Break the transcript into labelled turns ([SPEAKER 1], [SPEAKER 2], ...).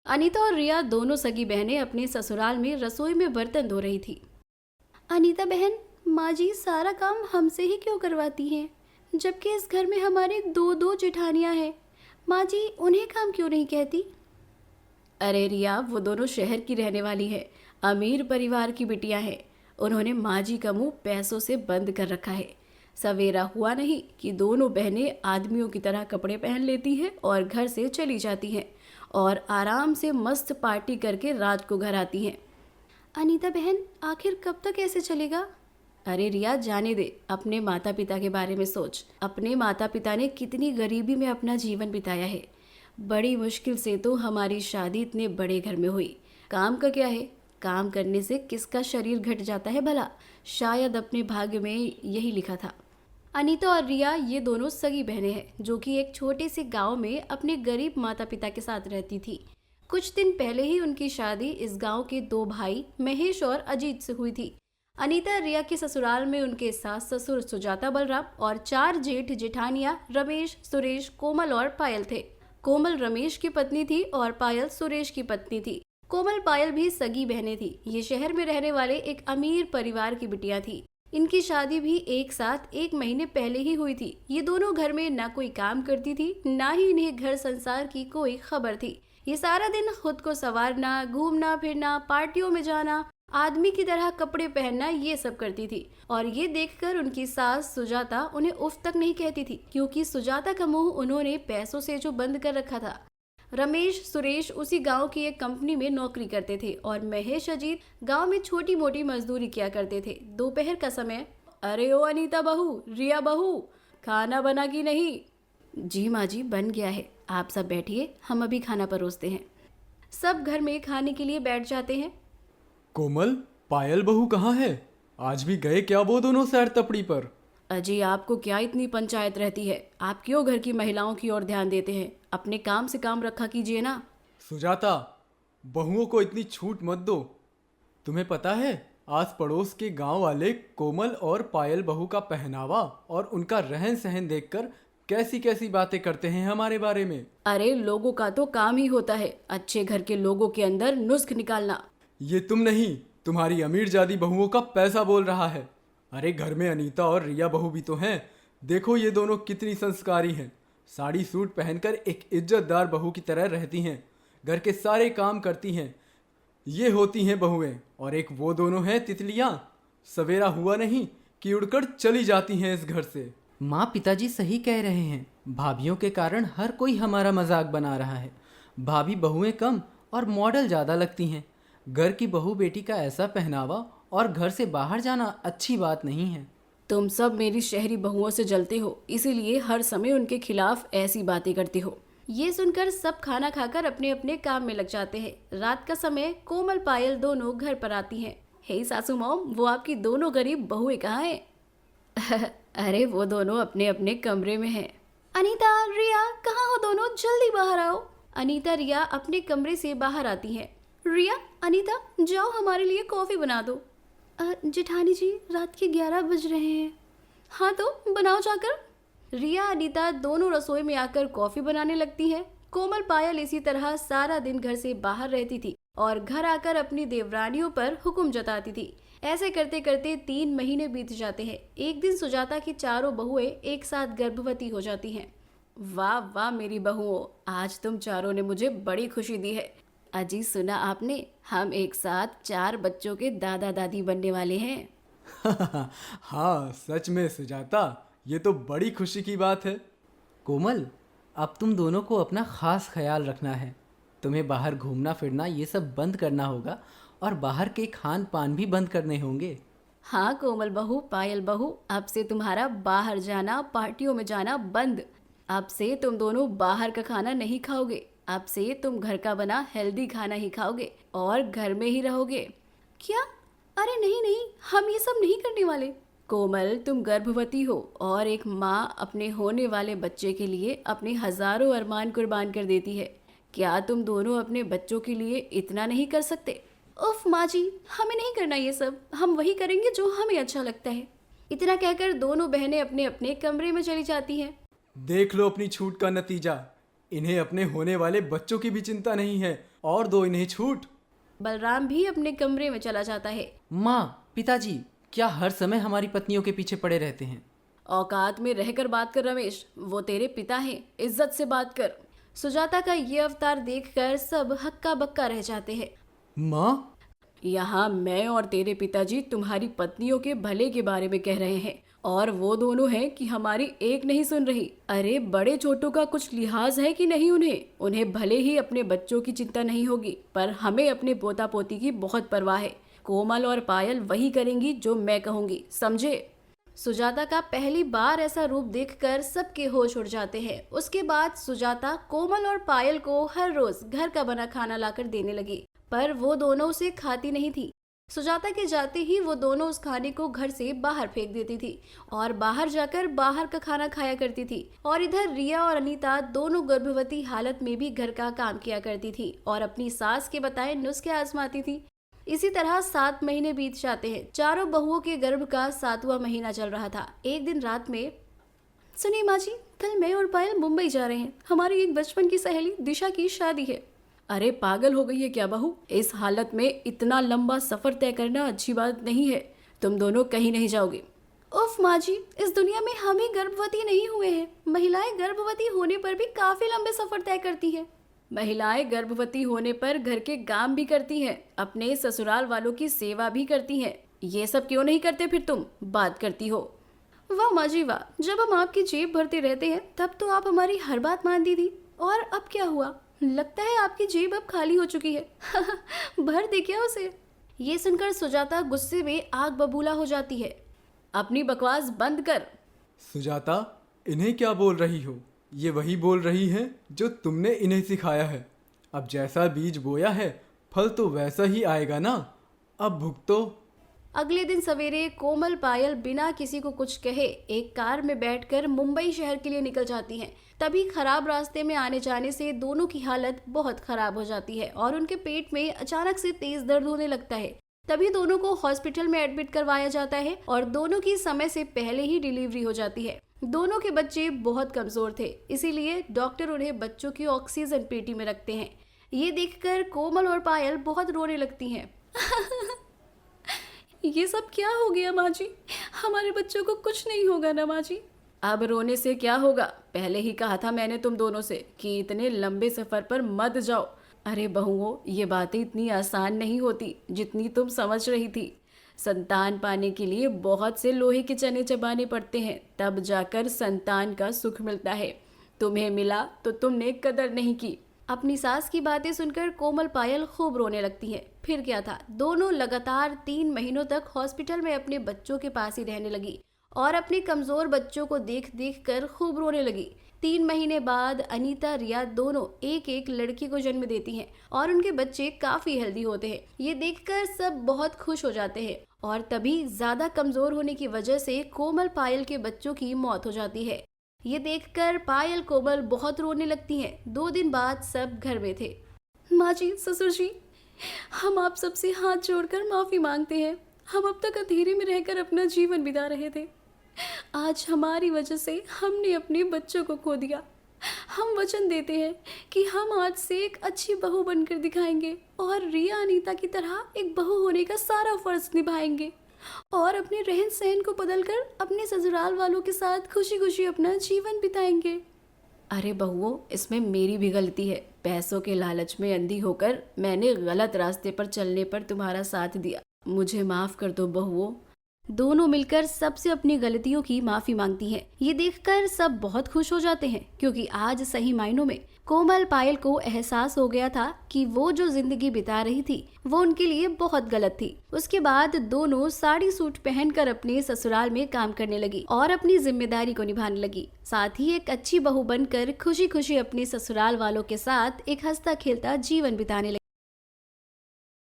[SPEAKER 1] अनीता और रिया दोनों सगी बहनें अपने ससुराल में रसोई में बर्तन धो रही थी। अनीता बहन, माँ जी सारा काम हमसे ही क्यों करवाती हैं, जबकि इस घर में हमारे दो दो जेठानियाँ हैं। माँ जी उन्हें काम क्यों नहीं कहती? अरे रिया, वो दोनों शहर की रहने वाली है, अमीर परिवार की बिटियां हैं। उन्होंने माँ जी का मुंह पैसों से बंद कर रखा है। सवेरा हुआ नहीं कि दोनों बहनें आदमियों की तरह कपड़े पहन लेती हैं और घर से चली जाती हैं और आराम से मस्त पार्टी करके रात को घर आती हैं। अनीता बहन, आखिर कब तक ऐसे चलेगा? अरे रिया, जाने दे, अपने माता पिता के बारे में सोच। अपने माता पिता ने कितनी गरीबी में अपना जीवन बिताया है। बड़ी मुश्किल से तो हमारी शादी इतने बड़े घर में हुई। काम का क्या है, काम करने से किसका शरीर घट जाता है भला? शायद अपने भाग्य में यही लिखा था। अनीता और रिया ये दोनों सगी बहनें हैं जो कि एक छोटे से गांव में अपने गरीब माता पिता के साथ रहती थी। कुछ दिन पहले ही उनकी शादी इस गांव के दो भाई महेश और अजीत से हुई थी। अनीता रिया के ससुराल में उनके सास ससुर सुजाता बलराम और चार जेठ जेठानियां रमेश, सुरेश, कोमल और पायल थे। कोमल रमेश की पत्नी थी और पायल सुरेश की पत्नी थी। कोमल पायल भी सगी बहनें थी। ये शहर में रहने वाले एक अमीर परिवार की बिटिया थी। इनकी शादी भी एक साथ 1 महीने पहले ही हुई थी। ये दोनों घर में ना कोई काम करती थी, ना ही इन्हें घर संसार की कोई खबर थी। ये सारा दिन खुद को संवारना, घूमना फिरना, पार्टियों में जाना, आदमी की तरह कपड़े पहनना, ये सब करती थी। और ये देखकर उनकी सास सुजाता उन्हें उफ तक नहीं कहती थी, क्योंकि सुजाता का मुंह उन्होंने पैसों से जो बंद कर रखा था। रमेश, सुरेश उसी गांव की एक कंपनी में नौकरी करते थे और महेश, अजीत गांव में छोटी मोटी मजदूरी किया करते थे। दोपहर का समय। अरे ओ अनीता बहू, रिया बहू, खाना बना कि नहीं? जी माँ जी, बन गया है। आप सब बैठिए, हम अभी खाना परोसते हैं। सब घर में खाने के लिए बैठ जाते हैं।
[SPEAKER 2] कोमल, पायल बहू कहाँ है? आज भी गए क्या वो दोनों सैर तपड़ी पर?
[SPEAKER 1] अजी, आपको क्या इतनी पंचायत रहती है? आप क्यों घर की महिलाओं की ओर ध्यान देते हैं? अपने काम से काम रखा कीजिए ना।
[SPEAKER 2] सुजाता, बहुओं को इतनी छूट मत दो। तुम्हें पता है, आस पड़ोस के गांव वाले कोमल और पायल बहू का पहनावा और उनका रहन सहन देखकर कैसी कैसी बातें करते हैं हमारे बारे में।
[SPEAKER 1] अरे, लोगों का तो काम ही होता है अच्छे घर के लोगों के अंदर नुस्ख निकालना।
[SPEAKER 2] ये तुम नहीं, तुम्हारी अमीरजादी बहुओं का पैसा बोल रहा है। अरे घर में अनीता और रिया बहू भी तो हैं। देखो ये दोनों कितनी संस्कारी हैं। साड़ी सूट पहनकर एक इज्जतदार बहू की तरह रहती हैं, घर के सारे काम करती हैं। ये होती हैं बहुएं। और एक वो दोनों हैं तितलियां, सवेरा हुआ नहीं कि उड़कर चली जाती हैं इस घर से।
[SPEAKER 3] माँ पिताजी सही कह रहे हैं। भाभीियों के कारण हर कोई हमारा मजाक बना रहा है। भाभी बहुएं कम और मॉडल ज़्यादा लगती हैं। घर की बहू बेटी का ऐसा पहनावा और घर से बाहर जाना अच्छी बात नहीं है।
[SPEAKER 1] तुम सब मेरी शहरी बहुओं से जलते हो, इसीलिए हर समय उनके खिलाफ ऐसी बातें करते हो। ये सुनकर सब खाना खाकर अपने अपने काम में लग जाते हैं। रात का समय। कोमल पायल दोनों घर पर आती हैं। हे सासू मॉम, वो आपकी दोनों गरीब बहुएं कहाँ हैं? अरे वो दोनों अपने अपने कमरे में हैं। अनीता, रिया, कहाँ हो दोनों? जल्दी बाहर आओ। अनीता रिया अपने कमरे से बाहर आती हैं। रिया, अनीता, जाओ हमारे लिए कॉफी बना दो। जेठानी जी, रात के 11 बज रहे हैं। हाँ तो बनाओ जाकर। रिया अनीता दोनों रसोई में आकर कॉफी बनाने लगती हैं। कोमल पायल इसी तरह सारा दिन घर से बाहर रहती थी और घर आकर अपनी देवरानियों पर हुक्म जताती थी। ऐसे करते करते 3 महीने बीत जाते हैं। एक दिन सुजाता की चारों बहुएं एक साथ गर्भवती हो जाती हैं। वाह वाह मेरी बहुओं, आज तुम चारों ने मुझे बड़ी खुशी दी है। अजी, सुना आपने? हम एक साथ 4 बच्चों के दादा दादी बनने वाले हैं।
[SPEAKER 2] हाँ सच में सुजाता, ये तो बड़ी खुशी की बात है।
[SPEAKER 3] कोमल, अब तुम दोनों को अपना खास ख्याल रखना है। तुम्हें बाहर घूमना फिरना ये सब बंद करना होगा और बाहर के खान पान भी बंद करने होंगे।
[SPEAKER 1] हाँ कोमल बहू, पायल बहू, अब से तुम्हारा बाहर जाना, पार्टियों में जाना बंद। अब से तुम दोनों बाहर का खाना नहीं खाओगे। अब से तुम घर का बना हेल्दी खाना ही खाओगे और घर में ही रहोगे। क्या? अरे नहीं नहीं, हम ये सब नहीं करने वाले। कोमल, तुम गर्भवती हो और एक माँ अपने होने वाले बच्चे के लिए अपने हजारों अरमान कुर्बान कर देती है। क्या तुम दोनों अपने बच्चों के लिए इतना नहीं कर सकते? उफ माँ जी, हमें नहीं करना ये सब। हम वही करेंगे जो हमें अच्छा लगता है। इतना कहकर दोनों बहनें अपने अपने कमरे में चली जाती हैं।
[SPEAKER 2] देख लो अपनी छूट का नतीजा। इन्हें अपने होने वाले बच्चों की भी चिंता नहीं है, और दो इन्हें छूट।
[SPEAKER 1] बलराम भी अपने कमरे में चला जाता है।
[SPEAKER 3] माँ, पिताजी क्या हर समय हमारी पत्नियों के पीछे पड़े रहते हैं?
[SPEAKER 1] औकात में रहकर बात कर रमेश, वो तेरे पिता हैं, इज्जत से बात कर। सुजाता का ये अवतार देखकर सब हक्का बक्का रह जाते हैं।
[SPEAKER 2] माँ,
[SPEAKER 1] यहाँ मैं और तेरे पिताजी तुम्हारी पत्नियों के भले के बारे में कह रहे हैं, और वो दोनों हैं कि हमारी एक नहीं सुन रही। अरे बड़े छोटों का कुछ लिहाज है कि नहीं उन्हें भले ही अपने बच्चों की चिंता नहीं होगी, पर हमें अपने पोता पोती की बहुत परवाह है। कोमल और पायल वही करेंगी जो मैं कहूँगी, समझे? सुजाता का पहली बार ऐसा रूप देखकर सबके होश उड़ जाते हैं। उसके बाद सुजाता कोमल और पायल को हर रोज घर का बना खाना लाकर देने लगी, पर वो दोनों उसे खाती नहीं थी। सुजाता के जाते ही वो दोनों उस खाने को घर से बाहर फेंक देती थी और बाहर जाकर बाहर का खाना खाया करती थी। और इधर रिया और अनीता दोनों गर्भवती हालत में भी घर का काम किया करती थी और अपनी सास के बताए नुस्खे आजमाती थी। इसी तरह 7 महीने बीत जाते हैं। चारों बहुओं के गर्भ का 7वां महीना चल रहा था। एक दिन रात में, सुनिए माँ जी, कल मैं और पायल मुंबई जा रहे हैं। हमारी एक बचपन की सहेली दिशा की शादी है। अरे पागल हो गई है क्या बहू? इस हालत में इतना लंबा सफर तय करना अच्छी बात नहीं है। तुम दोनों कहीं नहीं जाओगे। उफ माँ जी, इस दुनिया में हम ही गर्भवती नहीं हुए हैं। महिलाएं गर्भवती होने पर भी काफी लंबे सफर तय करती हैं। महिलाएं गर्भवती होने पर घर के काम भी करती हैं, अपने ससुराल वालों की सेवा भी करती हैं। ये सब क्यों नहीं करते फिर तुम? बात करती हो। वाह माँ जी वाह, जब हम आपकी जेब भरते रहते हैं तब तो आप हमारी हर बात मानती थी, और अब क्या हुआ? लगता है आपकी जेब अब खाली हो चुकी है। भर दे क्या उसे? ये सुनकर सुजाता गुस्से में आग बबूला हो जाती है। अपनी बकवास बंद कर।
[SPEAKER 2] सुजाता, इन्हें क्या बोल रही हो? ये वही बोल रही हैं जो तुमने इन्हें सिखाया है। अब जैसा बीज बोया है फल तो वैसा ही आएगा ना। अब भुगतो।
[SPEAKER 1] अगले दिन सवेरे कोमल पायल बिना किसी को कुछ कहे एक कार में बैठकर मुंबई शहर के लिए निकल जाती हैं। तभी खराब रास्ते में आने जाने से दोनों की हालत बहुत खराब हो जाती है और उनके पेट में अचानक से तेज दर्द होने लगता है। तभी दोनों को हॉस्पिटल में एडमिट करवाया जाता है और दोनों की समय से पहले ही डिलीवरी हो जाती है। दोनों के बच्चे बहुत कमजोर थे, इसीलिए डॉक्टर उन्हें बच्चों की ऑक्सीजन पेटी में रखते हैं। ये देखकर कोमल और पायल बहुत रोने लगती हैं। ये सब क्या हो गया माँ जी? हमारे बच्चों को कुछ नहीं होगा ना माँ जी? अब रोने से क्या होगा? पहले ही कहा था मैंने तुम दोनों से कि इतने लंबे सफर पर मत जाओ। अरे बहुओं, ये बातें इतनी आसान नहीं होती जितनी तुम समझ रही थी। संतान पाने के लिए बहुत से लोहे के चने चबाने पड़ते हैं, तब जाकर संतान का सुख मिलता है। तुम्हें मिला तो तुमने कदर नहीं की। अपनी सास की बातें सुनकर कोमल पायल खूब रोने लगती है। फिर क्या था, दोनों लगातार 3 महीनों तक हॉस्पिटल में अपने बच्चों के पास ही रहने लगी और अपने कमजोर बच्चों को देख देख कर खूब रोने लगी। 3 महीने बाद अनीता रिया दोनों एक एक लड़की को जन्म देती हैं और उनके बच्चे काफी हेल्दी होते हैं। ये देखकर सब बहुत खुश हो जाते हैं और तभी ज्यादा कमजोर होने की वजह से कोमल पायल के बच्चों की मौत हो जाती है। ये देखकर पायल कोमल बहुत रोने लगती हैं। 2 दिन बाद सब घर में थे। माँ जी, ससुर जी, हम आप सबसे हाथ जोड़कर माफी मांगते हैं। हम अब तक अंधेरे में रहकर अपना जीवन बिता रहे थे। आज हमारी वजह से हमने अपने बच्चों को खो दिया। हम वचन देते हैं कि हम आज से एक अच्छी बहू बनकर दिखाएंगे और रिया अनीता की तरह एक बहू होने का सारा फर्ज निभाएंगे और अपने रहन सहन को बदलकर अपने ससुराल वालों के साथ खुशी खुशी अपना जीवन बिताएंगे। अरे बहुओं, इसमें मेरी भी गलती है। पैसों के लालच में अंधी होकर मैंने गलत रास्ते पर चलने पर तुम्हारा साथ दिया। मुझे माफ कर दो बहुओं। दोनों मिलकर सबसे अपनी गलतियों की माफी मांगती हैं। ये देखकर सब बहुत खुश हो जाते हैं क्योंकि आज सही मायनों में कोमल पायल को एहसास हो गया था कि वो जो जिंदगी बिता रही थी वो उनके लिए बहुत गलत थी। उसके बाद दोनों साड़ी सूट पहनकर अपने ससुराल में काम करने लगी और अपनी जिम्मेदारी को निभाने लगी। साथ ही एक अच्छी बहू बनकर खुशी खुशी अपने ससुराल वालों के साथ एक हंसता खेलता जीवन बिताने लगी।